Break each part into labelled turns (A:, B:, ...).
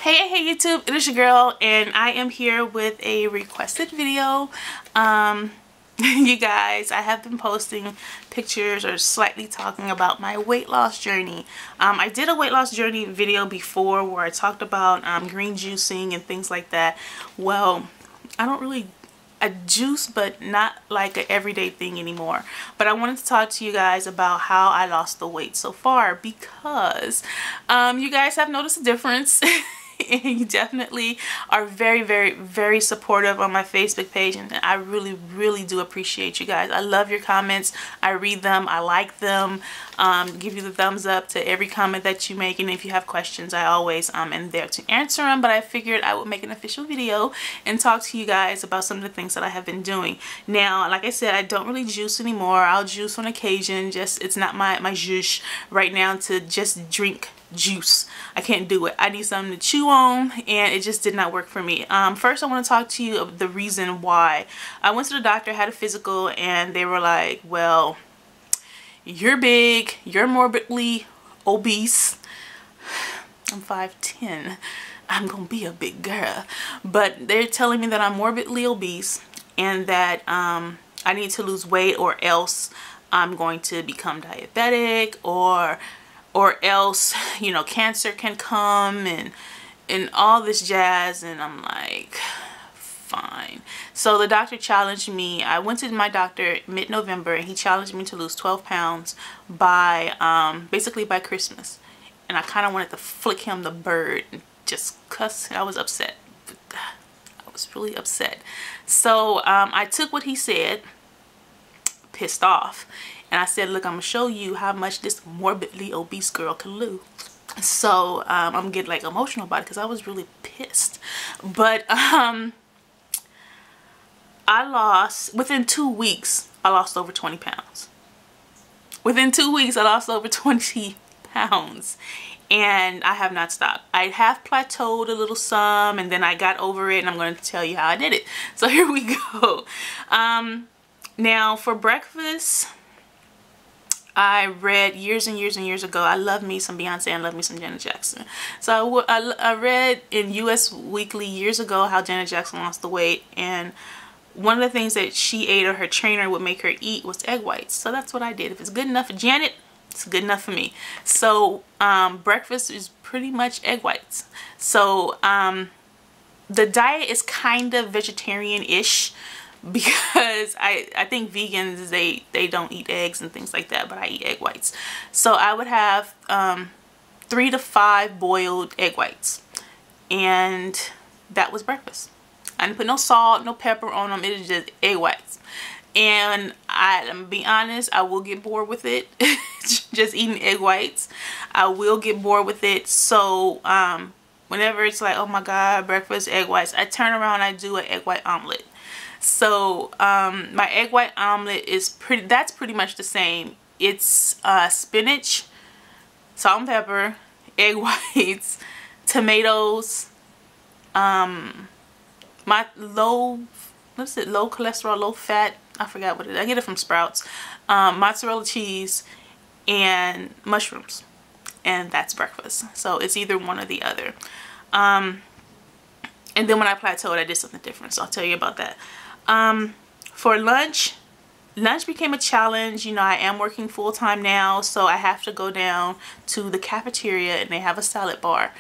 A: Hey YouTube, it is your girl and I am here with a requested video. You guys, I have been posting pictures or slightly talking about my weight loss journey. I did a weight loss journey video before where I talked about green juicing and things like that. Well, I don't really juice, but not like an everyday thing anymore. But I wanted to talk to you guys about how I lost the weight so far, because you guys have noticed a difference. And you definitely are very supportive on my Facebook page, and I really do appreciate you guys. I love your comments. I read them, I like them, give you the thumbs up to every comment that you make, and if you have questions, I always am there to answer them. But I figured I would make an official video and talk to you guys about some of the things that I have been doing. Now, like I said, I don't really juice anymore. I'll juice on occasion, just it's not my zhuzh right now to just drink juice. I can't do it. I need something to chew on, and it just did not work for me. First I want to talk to you of the reason why. I went to the doctor, had a physical, and they were like, well, you're big, you're morbidly obese. I'm 5'10". I'm gonna be a big girl, but they're telling me that I'm morbidly obese and that I need to lose weight, or else I'm going to become diabetic, or else, you know, cancer can come and all this jazz. And I'm like, fine. So the doctor challenged me. I went to my doctor mid-November, and he challenged me to lose 12 pounds by basically by Christmas. And I kind of wanted to flick him the bird and just cuss. I was upset. I was really upset. So I took what he said, pissed off, and I said, look, I'm gonna show you how much this morbidly obese girl can lose. So I'm gonna get like emotional about it because I was really pissed. But I lost, within 2 weeks, I lost over 20 pounds. Within 2 weeks, I lost over 20 pounds. And I have not stopped. I have plateaued a little some, and then I got over it, and I'm going to tell you how I did it. So here we go. Now for breakfast, I read years and years ago, I love me some Beyonce and love me some Janet Jackson. So I read in US Weekly years ago how Janet Jackson lost the weight, and one of the things that she ate, or her trainer would make her eat, was egg whites. So that's what I did. If it's good enough for Janet, it's good enough for me. So breakfast is pretty much egg whites. So the diet is kind of vegetarian-ish, because I think vegans, they don't eat eggs and things like that, but I eat egg whites. So I would have 3 to 5 boiled egg whites, and that was breakfast. I didn't put no salt, no pepper on them. It is just egg whites. And I'm gonna be honest, I will get bored with it. Just eating egg whites, I will get bored with it. So whenever it's like, oh my god, breakfast egg whites, I turn around, I do an egg white omelet. So my egg white omelet is that's pretty much the same. It's spinach, salt and pepper, egg whites, tomatoes, my low cholesterol, low fat, I forgot what it is. I get it from Sprouts. Mozzarella cheese and mushrooms, and that's breakfast. So it's either one or the other. And then when I plateaued, I did something different, so I'll tell you about that. For lunch became a challenge. You know, I am working full-time now, so I have to go down to the cafeteria, and they have a salad bar.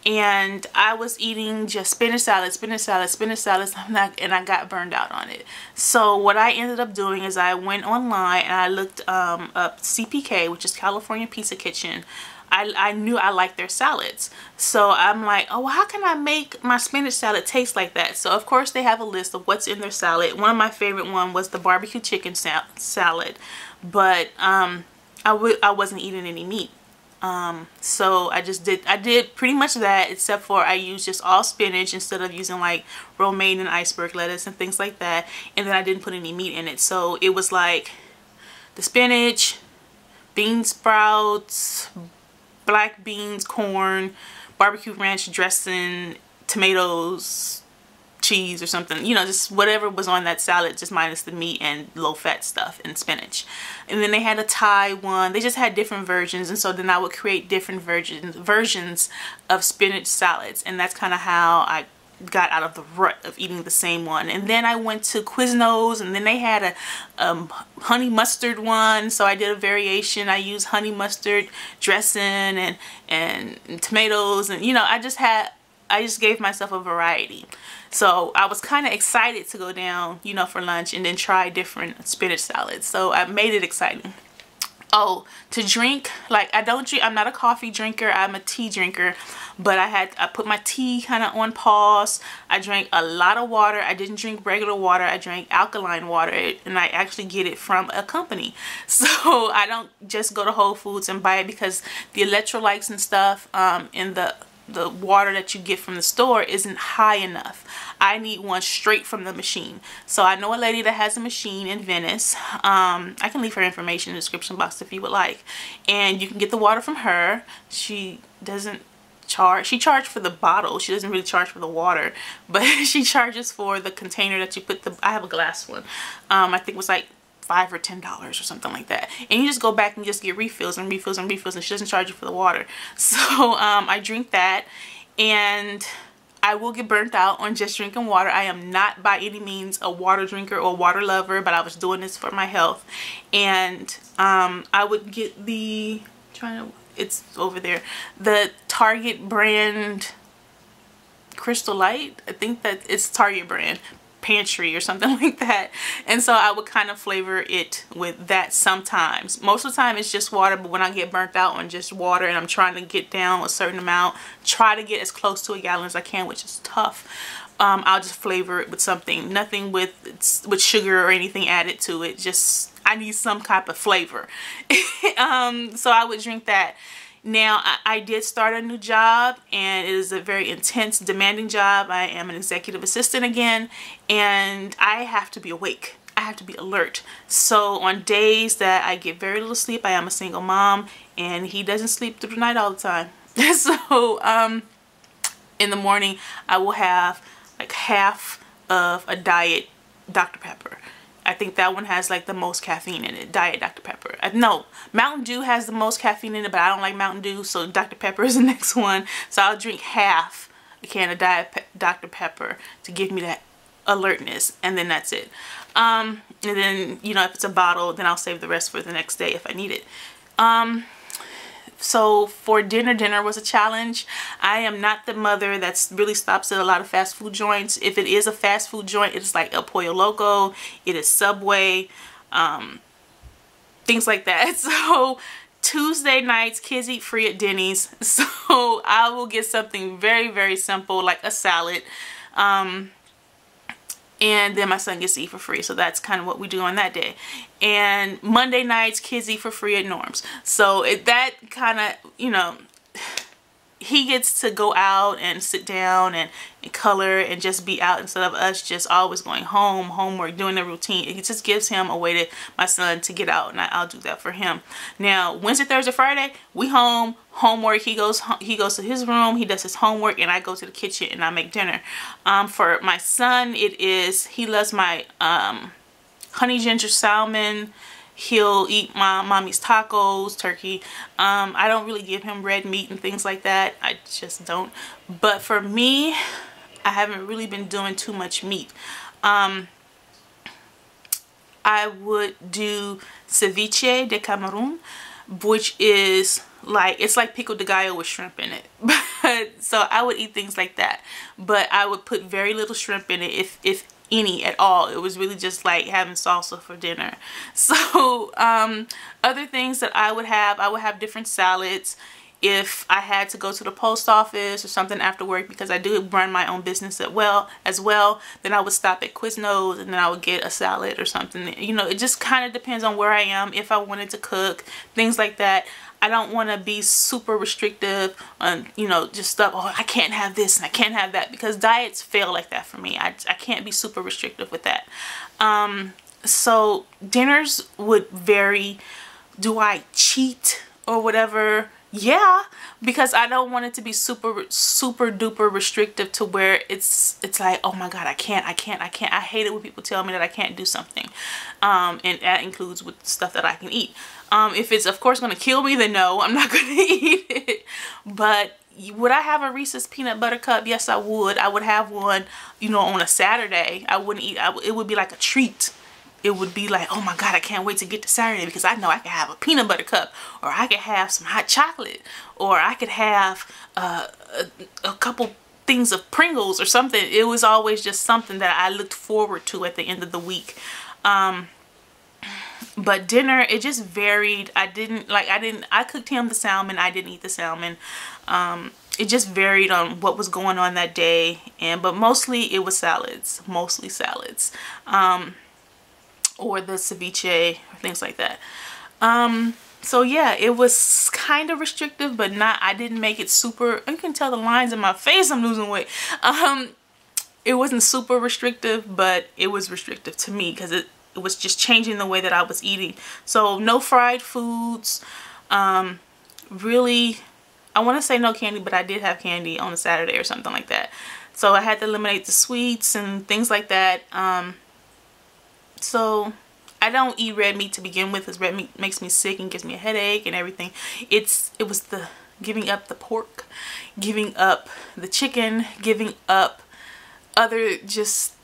A: And I was eating just spinach salad, and I got burned out on it. So what I ended up doing is I went online and I looked up CPK, which is California Pizza Kitchen. I knew I liked their salads. So I'm like, oh, well, how can I make my spinach salad taste like that? So of course they have a list of what's in their salad. One of my favorite one was the barbecue chicken salad, but I wasn't eating any meat. So I did pretty much that, except for I used just all spinach instead of using like romaine and iceberg lettuce and things like that. And then I didn't put any meat in it. So it was like the spinach, bean sprouts, black beans, corn, barbecue ranch dressing, tomatoes, cheese or something, you know, just whatever was on that salad, just minus the meat and low fat stuff and spinach. And then they had a Thai one. They just had different versions, and so then I would create different versions of spinach salads, and that's kind of how I got out of the rut of eating the same one. And then I went to Quiznos, and then they had a honey mustard one, so I did a variation. I used honey mustard dressing and tomatoes, and you know, I just gave myself a variety. So I was kind of excited to go down, you know, for lunch and then try different spinach salads. So I made it exciting. Oh, to drink, like I'm not a coffee drinker, I'm a tea drinker, but I put my tea kind of on pause. I drank a lot of water. I didn't drink regular water, I drank alkaline water, and I actually get it from a company. So I don't just go to Whole Foods and buy it, because the electrolytes and stuff in the water that you get from the store isn't high enough. I need one straight from the machine. So I know a lady that has a machine in Venice. I can leave her information in the description box if you would like, and you can get the water from her. She doesn't charge. She charged for the bottle. She doesn't really charge for the water, but she charges for the container that you put I have a glass one. I think it was like $5 or $10 or something like that, and you just go back and just get refills and refills and refills, and she doesn't charge you for the water. So I drink that, and I will get burnt out on just drinking water. I am not by any means a water drinker or water lover, but I was doing this for my health. And I would get it's over there, the Target brand Crystal Light. I think that it's Target brand Pantry or something like that, and so I would kind of flavor it with that sometimes. Most of the time it's just water, but when I get burnt out on just water and I'm trying to get down a certain amount, try to get as close to a gallon as I can, which is tough, I'll just flavor it with something. Nothing with sugar or anything added to it, just I need some type of flavor. So I would drink that. Now, I did start a new job, and it is a very intense, demanding job. I am an executive assistant again, and I have to be awake. I have to be alert. So on days that I get very little sleep, I am a single mom, and he doesn't sleep through the night all the time. So in the morning, I will have like half of a diet Dr. Pepper. I think that one has like the most caffeine in it, Diet Dr. Pepper. No, Mountain Dew has the most caffeine in it, but I don't like Mountain Dew, so Dr. Pepper is the next one. So I'll drink half a can of Diet Dr. Pepper to give me that alertness, and then that's it. And then, you know, if it's a bottle, then I'll save the rest for the next day if I need it. So for dinner was a challenge. I am not the mother that really stops at a lot of fast food joints. If it is a fast food joint, it's like El Pollo Loco, it is Subway, things like that. So Tuesday nights, kids eat free at Denny's. So I will get something very, very simple like a salad. And then my son gets to eat for free. So that's kind of what we do on that day. And Monday nights, kids eat for free at Norm's. So that kind of, you know, he gets to go out and sit down and color and just be out, instead of us just always going home, homework, doing the routine. It just gives him a way my son to get out, and I'll do that for him. Now, Wednesday, Thursday, Friday, we home, homework. He goes to his room, he does his homework, and I go to the kitchen and I make dinner. For my son, he loves my honey ginger salmon. He'll eat my mommy's tacos, turkey. I don't really give him red meat and things like that. I just don't. But for me, I haven't really been doing too much meat. I would do ceviche de camarón, which is like, it's like pico de gallo with shrimp in it. But so I would eat things like that. But I would put very little shrimp in it, if any at all. It was really just like having salsa for dinner. So other things that I would have different salads. If I had to go to the post office or something after work, because I do run my own business as well, then I would stop at Quiznos and then I would get a salad or something. You know, it just kind of depends on where I am, if I wanted to cook, things like that. I don't want to be super restrictive on, you know, just stuff, oh, I can't have this and I can't have that, because diets fail like that for me. I can't be super restrictive with that. So dinners would vary. Do I cheat or whatever? Yeah, because I don't want it to be super duper restrictive to where it's like, oh my god, I can't. I hate it when people tell me that I can't do something, and that includes with stuff that I can eat. If it's of course going to kill me, then no, I'm not going to eat it. But would I have a Reese's peanut butter cup? Yes, I would. I would have one, you know, on a Saturday. I wouldn't eat. It would be like a treat. It would be like, oh my god, I can't wait to get to Saturday because I know I can have a peanut butter cup, or I could have some hot chocolate, or I could have a couple things of Pringles or something. It was always just something that I looked forward to at the end of the week. But dinner, it just varied. I cooked him the salmon. I didn't eat the salmon. It just varied on what was going on that day, but mostly it was salads, mostly salads. Or the ceviche or things like that. So yeah, it was kind of restrictive, but not, I didn't make it super, you can tell the lines in my face I'm losing weight. It wasn't super restrictive, but it was restrictive to me because it was just changing the way that I was eating. So no fried foods, really, I want to say no candy, but I did have candy on a Saturday or something like that. So I had to eliminate the sweets and things like that. So I don't eat red meat to begin with, because red meat makes me sick and gives me a headache and everything. It was the giving up the pork, giving up the chicken, giving up other, just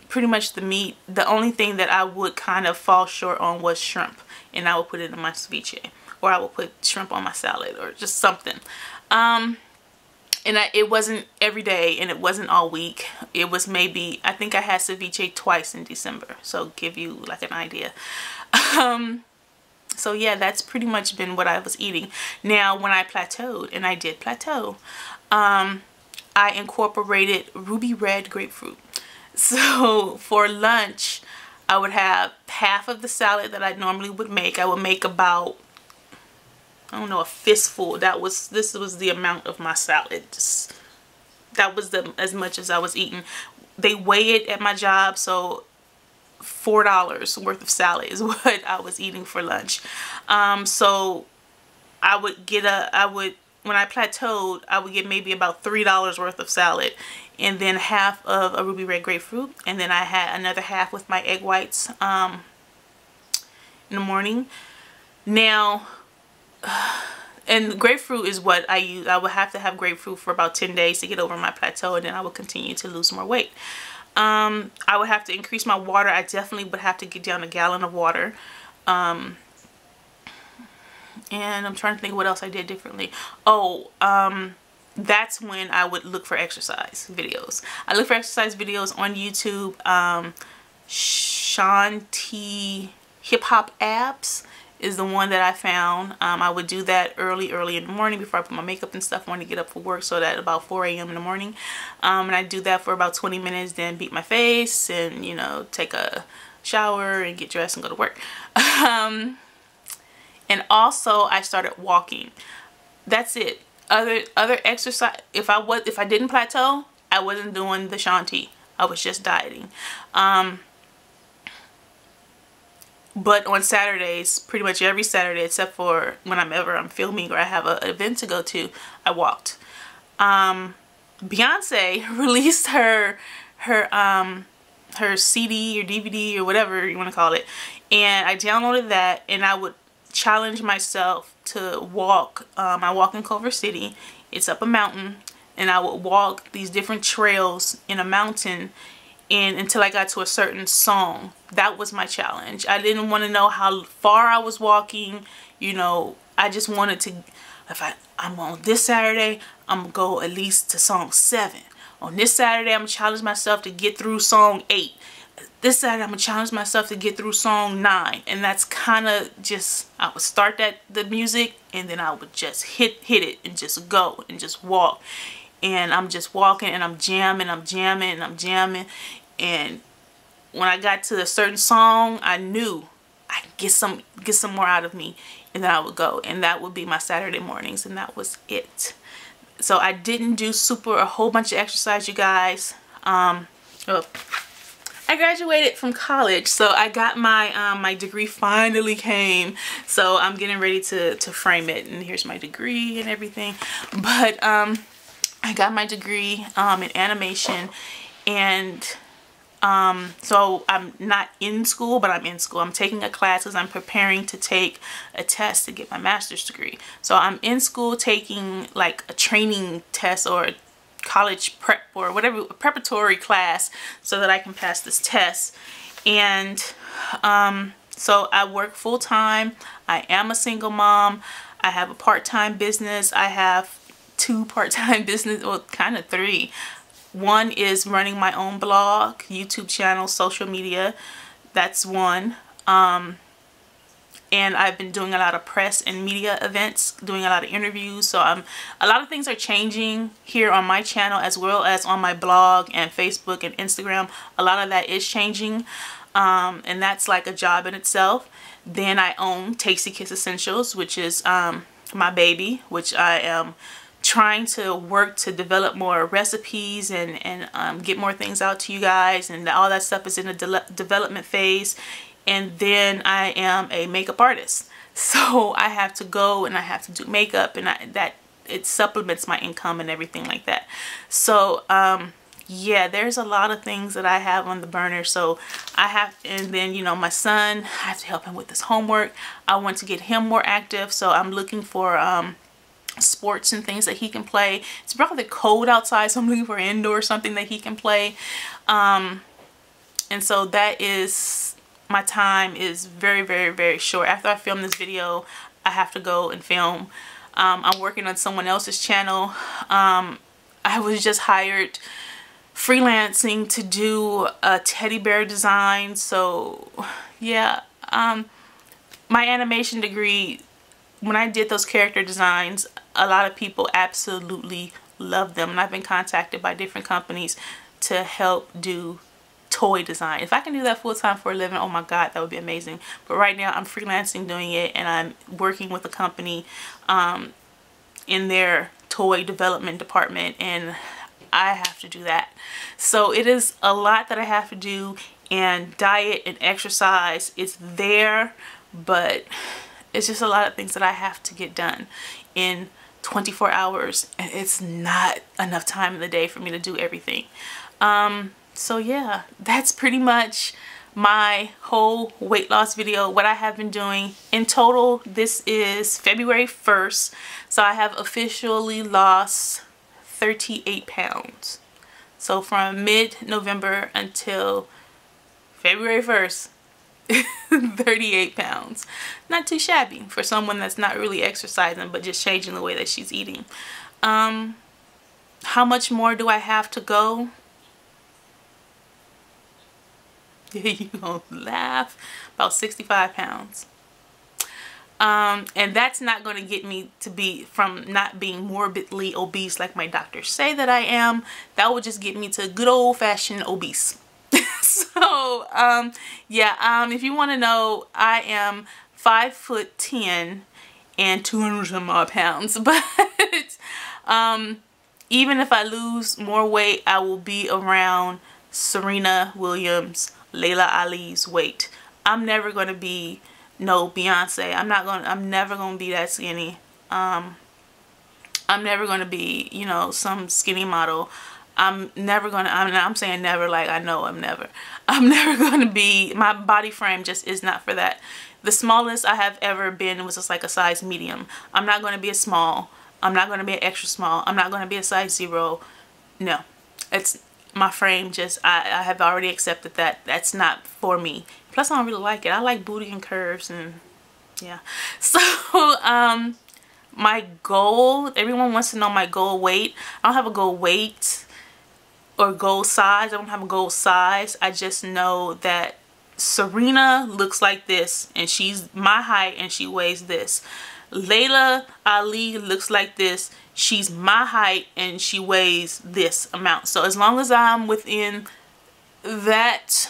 A: pretty much the meat. The only thing that I would kind of fall short on was shrimp, and I would put it in my ceviche, or I would put shrimp on my salad, or just something. And it wasn't every day, and it wasn't all week. It was maybe, I think I had ceviche twice in December, so give you like an idea. So yeah, that's pretty much been what I was eating. Now when I plateaued, and I did plateau, I incorporated ruby red grapefruit. So for lunch, I would have half of the salad that I normally would make. I would make about, I don't know, a fistful. This was the amount of my salad. Just, that was as much as I was eating. They weigh it at my job, so $4 worth of salad is what I was eating for lunch. So I would get when I plateaued, I would get maybe about $3 worth of salad, and then half of a ruby red grapefruit, and then I had another half with my egg whites in the morning. Now, and grapefruit is what I use. I would have to have grapefruit for about 10 days to get over my plateau, and then I would continue to lose more weight. I would have to increase my water. I definitely would have to get down a gallon of water. And I'm trying to think what else I did differently. That's when I would look for exercise videos. I look for exercise videos on YouTube. Shanti Hip Hop Abs is the one that I found. I would do that early in the morning before I put my makeup and stuff on to get up for work, so that about 4 a.m. in the morning. And I do that for about 20 minutes, then beat my face and, you know, take a shower and get dressed and go to work. And also I started walking. That's it. Other exercise, if I didn't plateau, I wasn't doing the Shanti. I was just dieting. But on Saturdays, pretty much every Saturday, except for when I'm filming or I have an event to go to, I walked. Beyonce released her CD or DVD or whatever you want to call it, and I downloaded that, and I would challenge myself to walk. I walk in Culver City. It's up a mountain, and I would walk these different trails in a mountain, and until I got to a certain song. That was my challenge. I didn't want to know how far I was walking, you know. I just wanted to, if I'm on this Saturday, I'm gonna go at least to song 7. On this Saturday, I'm gonna challenge myself to get through song 8. This Saturday, I'm gonna challenge myself to get through song 9. And that's kind of just, I would start the music, and then I would just hit it and just go and just walk. And I'm just walking, and I'm jamming, and when I got to a certain song, I knew I could get some more out of me, and then I would go, and that would be my Saturday mornings, and that was it. So I didn't do a whole bunch of exercise, you guys. I I graduated from college, so I got my my degree finally came. So I'm getting ready to frame it, and here's my degree and everything. But I got my degree in animation, and so I'm not in school, but I'm in school. I'm taking a class because I'm preparing to take a test to get my master's degree. So I'm in school taking like a training test or a college prep or whatever, a preparatory class, so that I can pass this test. And so I work full-time. I am a single mom. I have a part-time business. I have 2 part-time business, well, kind of 3. One is running my own blog, YouTube channel, social media. That's one. And I've been doing a lot of press and media events, doing a lot of interviews. So a lot of things are changing here on my channel, as well as on my blog and Facebook and Instagram. A lot of that is changing, and that's like a job in itself. Then I own Tasty Kiss Essentials, which is my baby, which I am trying to work to develop more recipes and get more things out to you guys, and all that stuff is in the development phase. And then I am a makeup artist, so I have to go and I have to do makeup, and that it supplements my income and everything like that. So yeah, there's a lot of things that I have on the burner. So I have, and then, you know, my son, I have to help him with his homework. I want to get him more active, so I'm looking for sports and things that he can play. It's probably cold outside, so I'm looking for indoor something that he can play. And so that is, my time is very, very, very short. After I film this video, I have to go and film. I'm working on someone else's channel. I was just hired freelancing to do a teddy bear design. So yeah, my animation degree, when I did those character designs, a lot of people absolutely loved them, and I've been contacted by different companies to help do toy design. If I can do that full-time for a living, oh my god, that would be amazing. But right now I'm freelancing doing it, and I'm working with a company in their toy development department, and I have to do that. So it is a lot that I have to do, and diet and exercise is there, but it's just a lot of things that I have to get done in 24 hours, and it's not enough time in the day for me to do everything. So yeah, that's pretty much my whole weight loss video, what I have been doing. In total, this is February 1st, so I have officially lost 38 pounds. So from mid-November until February 1st, 38 pounds. Not too shabby for someone that's not really exercising, but just changing the way that she's eating. How much more do I have to go? You gonna laugh. About 65 pounds. And that's not going to get me to be from not being morbidly obese like my doctors say that I am. That would just get me to good old-fashioned obese. So yeah, if you want to know, I am 5'10" and 200 some odd pounds, but even if I lose more weight, I will be around Serena Williams, Layla Ali's weight. I'm never going to be no Beyonce. I'm never going to be that skinny. I'm never going to be, you know, some skinny model. I'm never going to, I'm saying never like I know I'm never going to be, my body frame just is not for that. The smallest I have ever been was just like a size medium. I'm not going to be a small. I'm not going to be an extra small. I'm not going to be a size 0. No, it's my frame. Just I have already accepted that that's not for me. Plus I don't really like it. I like booty and curves, and yeah. So my goal, everyone wants to know my goal weight. I don't have a goal weight or goal size. I don't have a goal size. I just know that Serena looks like this, and she's my height, and she weighs this. Layla Ali looks like this. She's my height, and she weighs this amount. So as long as I'm within that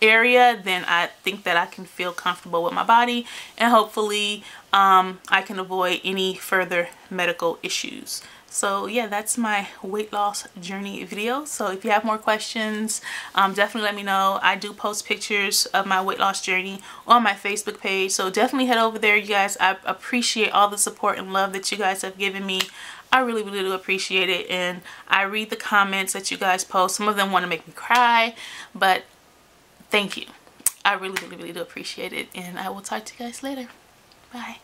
A: area, then I think that I can feel comfortable with my body, and hopefully I can avoid any further medical issues. So yeah, that's my weight loss journey video. So if you have more questions, definitely let me know. I do post pictures of my weight loss journey on my Facebook page, so definitely head over there, you guys. I appreciate all the support and love that you guys have given me. I really do appreciate it, and I read the comments that you guys post. Some of them want to make me cry, but thank you. I really do appreciate it, and I will talk to you guys later. Bye.